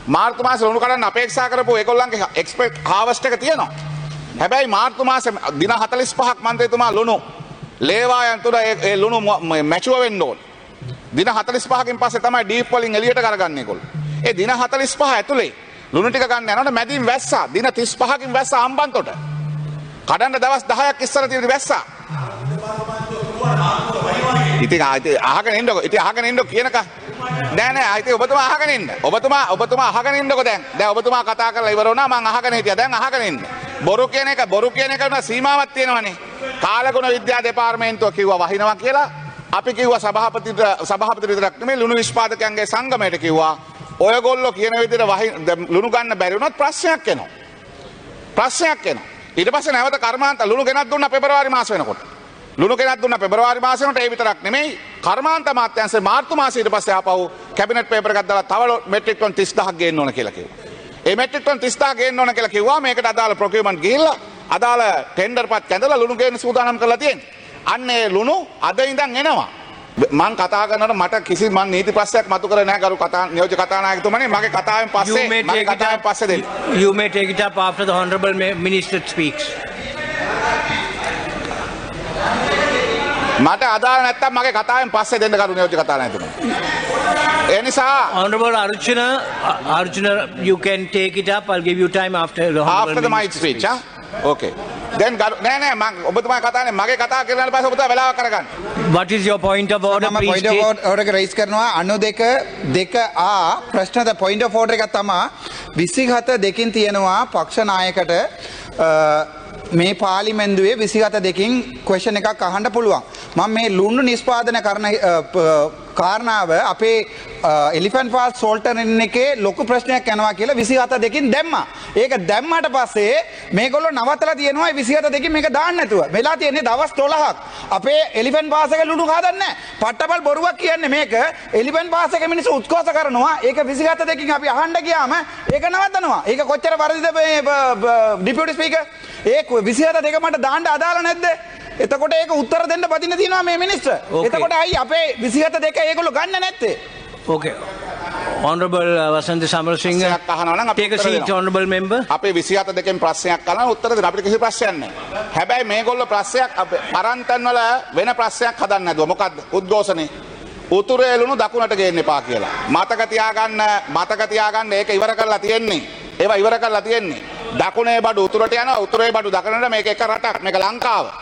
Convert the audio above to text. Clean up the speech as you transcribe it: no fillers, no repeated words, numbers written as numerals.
මාර්තු මාසේ ලුණු කඩන්න අපේක්ෂා කරපු ඒගොල්ලන්ගේ එක්ස්පෙක්ට් හාවස්ට් එක තියෙනවා. හැබැයි මාර්තු මාසේ දින 45ක් මන්ත්‍රීතුමා ලුණු ලේවායන් තුර ඒ ලුණු මැචුව වෙන්න ඕන. දින 45කින් පස්සේ තමයි ඩීප් වලින් එළියට කරගන්නේ ඒගොල්ලෝ. ඒ දින 45 ඇතුලේ ලුණු ටික ගන්න යනකොට මැදින් වැස්සා දින 35කින් වැස්සා හම්බන්තොට. කඩන්න දවස් 10ක් ඉස්සර තියෙන වැස්සා. ඉතින් අහගෙන ඉන්නකො. ඉතින් අහගෙන ඉන්නකො කියනක නෑ ආයිත් ඔබතුමා අහගෙන ඉන්න. ඔබතුමා අහගෙන ඉන්නකො දැන්. දැන් ඔබතුමා කතා කරලා ඉවර වුණා මම අහගෙන හිටියා. දැන් අහගෙන ඉන්න. බොරු කියන එක උන සීමාවක් තියෙනවනේ. කාලගුණ විද්‍යා දෙපාර්තමේන්තුව කිව්වා වහිනවා කියලා. අපි කිව්වා සභාපති විතරක් නෙමෙයි ලුණු නිෂ්පාදකයන්ගේ සංගමයට කිව්වා. ඔයගොල්ලෝ කියන විදිහට ලුණු ගන්න බැරි වුණොත් ප්‍රශ්නයක් එනවා. ඊට පස්සේ නැවත කර්මාන්ත ලුණු ගෙනත් දුන්නා පෙබරවාරි මාස වෙනකොට. ඒ විතරක් නෙමෙයි කර්මාන්ත අමාත්‍යාංශයේ මාර්තු මාසයේ ඊට පස්සේ ආපහු කැබිනට් පේපර් එකක් දාලා තව මෙට්‍රික් ටන් 30000ක් ගේන්න ඕන කියලා කිව්වා. ඒ මෙට්‍රික් ටන් 30000 ගේන්න ඕන කියලා කිව්වා මේකට අදාළ ප්‍රොකියුමන්ට් ගිහිල්ලා අදාළ ටෙන්ඩර් පත් කැඳලා ලුණු ගේන්න සූදානම් කරලා තියෙනවා. අන්න ඒ ලුණු අද ඉඳන් එනවා. මං කතා කරනකොට මට කිසි මං නීති ප්‍රශ්නයක් මතු කරේ නැහැ ගරු නියෝජ්‍ය කතානායකතුමනි මගේ කතාවෙන් පස්සේ දෙන්න. You may take it up after the honorable minister speaks. මට අදාළ නැත්තම් මගේ කතාවෙන් පස්සේ දෙන්න කරු නියෝජ්‍ය කතානායකතුමනි. ඒ නිසා Honorable Arjuna, you can take it up. I'll give you time after the honorable my speech. Okay. Then නෑ මං ඔබතුමා කතානේ මගේ කතා කරලා පස්සේ ඔබතුමා වෙලාවක් කරගන්න. What is your point of order? මම point of order එක raise කරනවා 92 A ප්‍රශ්නද point of order එක තමයි 27 දෙකින් තියෙනවා පක්ෂ නායකට මේ පාර්ලිමේන්තුවේ 27 දෙකින් question එකක් අහන්න පුළුවන්. මම මේ ලුණු නිෂ්පාදන කරන කාරණාව අපේ එලිෆැන්ට් ෆාල්ස් සෝල්ටර්න් එකේ ලොකු ප්‍රශ්නයක් යනවා කියලා 27 දෙකින් දැම්මා. ඒක දැම්මාට පස්සේ මේගොල්ලෝ නවත්තලා තියෙනවා 27 දෙකින් මේක දාන්න නැතුව. වෙලා තියෙන්නේ දවස් 12ක්. අපේ එලිෆැන්ට් ෆාල්ස් එකේ ලුණු හදන්නේ නැහැ. පට්ටපල් බොරුවක් කියන්නේ මේක. එලිෆැන්ට් ෆාල්ස් එකේ මිනිස්සු උත්කෝෂ කරනවා. ඒක 27 දෙකින් අපි අහන්න ගියාම ඒක නවත්තනවා. ඒක කොච්චර වරදිද මේ ඩිපියුටි ස්පීකර්? ඒ 27 දෙක මට දාන්න අදාළ නැද්ද? එතකොට ඒක උත්තර දෙන්න බදින්න තියෙනවා මේ මිනිස්ටර්. එතකොට අයි අපේ 27 දෙක ඒගොල්ලෝ ගන්න නැත්තේ. Okay. Honorable Vasantha Samarasinghe, take a seat, honorable member. අපේ 27 දෙකෙන් ප්‍රශ්නයක් අහනවා උත්තර දෙන්න අපිට කිසි ප්‍රශ්නයක් නැහැ. හැබැයි මේගොල්ලෝ ප්‍රශ්නයක් අරන්තන් වල වෙන ප්‍රශ්නයක් හදන්න නැදුව මොකද්ද? උද්ඝෝෂණේ. උතුරේ ලුණු දකුණට ගේන්න එපා කියලා. මතක තියාගන්න ඒක ඉවර කරලා තියෙන්නේ. ඒවා ඉවර කරලා තියෙන්නේ. දකුණේ බඩු උතුරට යනවා උතුරේ බඩු දකුණට මේක එක රටක් මේක ලංකාව.